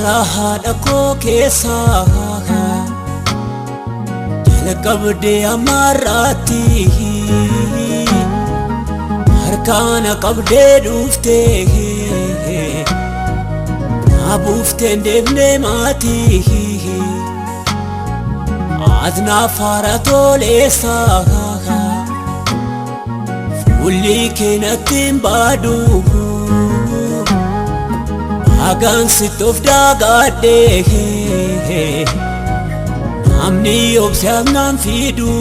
Garaha dako kesa Jalakabde amarati Harkana kabde dufte Nabufte ndebne mati Adna farato lesa Fulli kenatim badu Agan sitof dagade Namni obsam nam fidu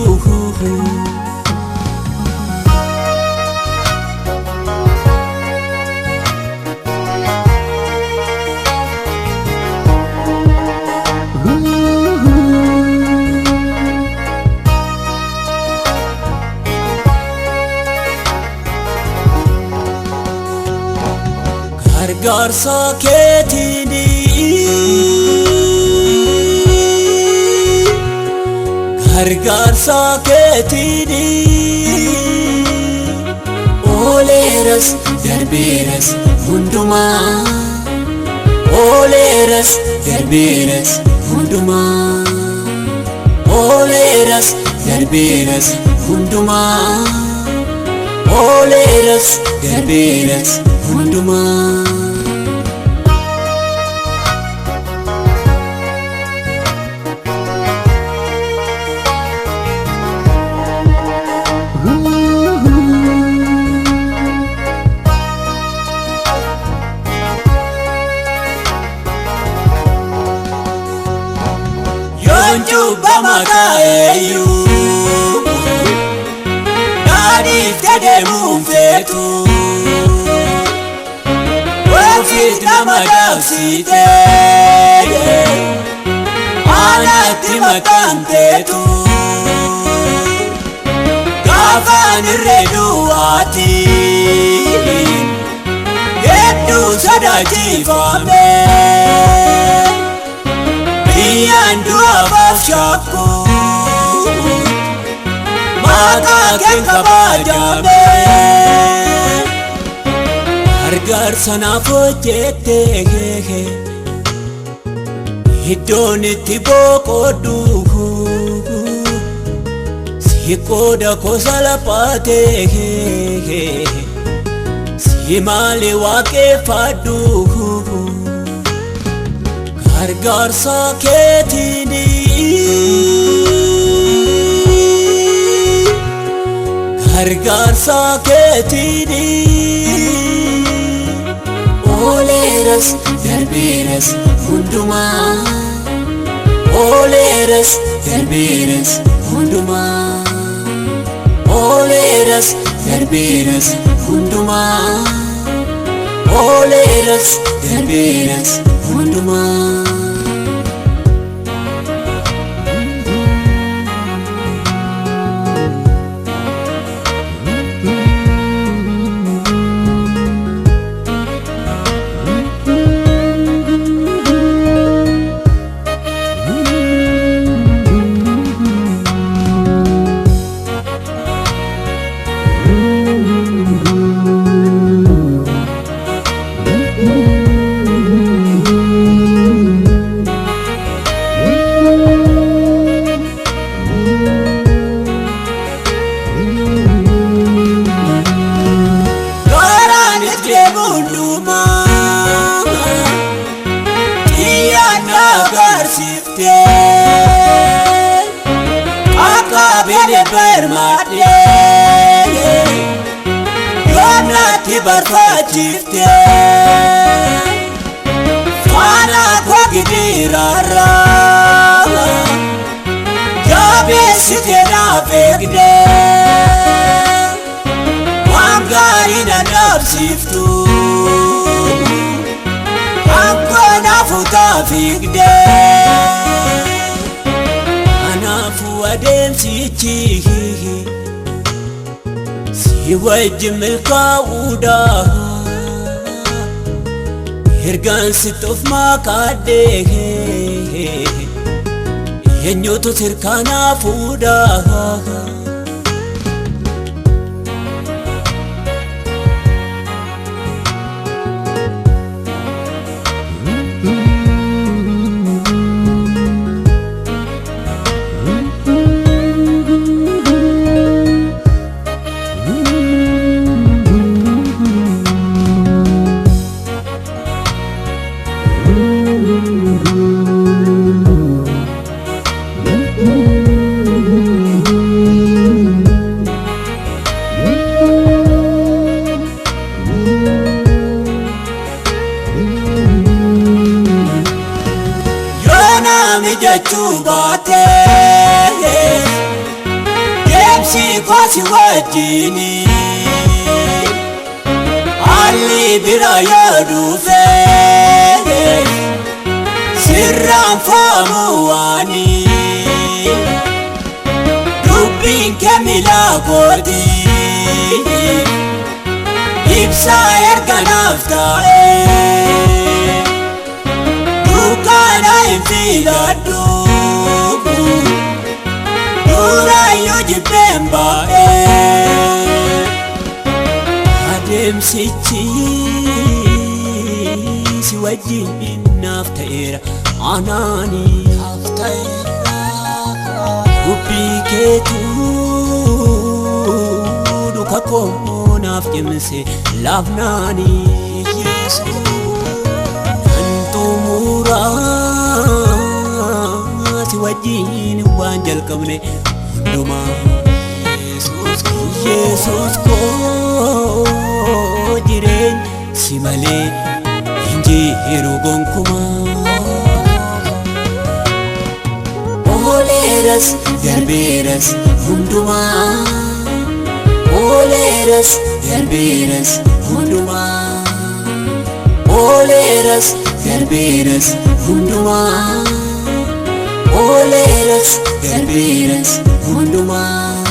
Garsa ketini Garsa ketini Oleras derberas hunduma Oleras derberas hunduma Oleras derberas hunduma Oleras derberas hunduma Juba makaeyu Nadi tede mumfetu Wafit namadafsite Anati makantetu Gafan reduati Yedu sadati fame Yandu abafshaku Maka kenka bajame Hargar sana fojete Hidoniti bokodu Sikoda kosalapate Simale wake fadu Garsa ketini Garsa ketini Oleras derberas hunduma Oleras derberas hunduma Oleras derberas hunduma Oleras derberas hunduma Akabele permate Yonati barfajifte Fana kwa gidirara Jabe site na fekde Wangari na nabsiftu Anko na futa fikde Ademsichi Siwajim el-kauda Hirgan sitof makade Yenyoto sirkana fuda si wajjini alli bira yaaduufe sirraan faamu waani dubbiin kee milaa kooti ibsaa erganaaf taa'e dukkana hin filadhu duraayyuu jibbeen baa'e adeemsichi si wajjin naaf ta'eera anaani dubbii keetu duka koo naaf cimse laafnaani nan xumuraa si wajjin waan jalqabne hundumaa Yesuus koo jireenya si malee hin jiru gonkumaa ooleeras darbeeras hundumaa ooleeras darbeeras hundumaa ooleeras darbeeras hundumaa ooleeras darbeeras hundumaa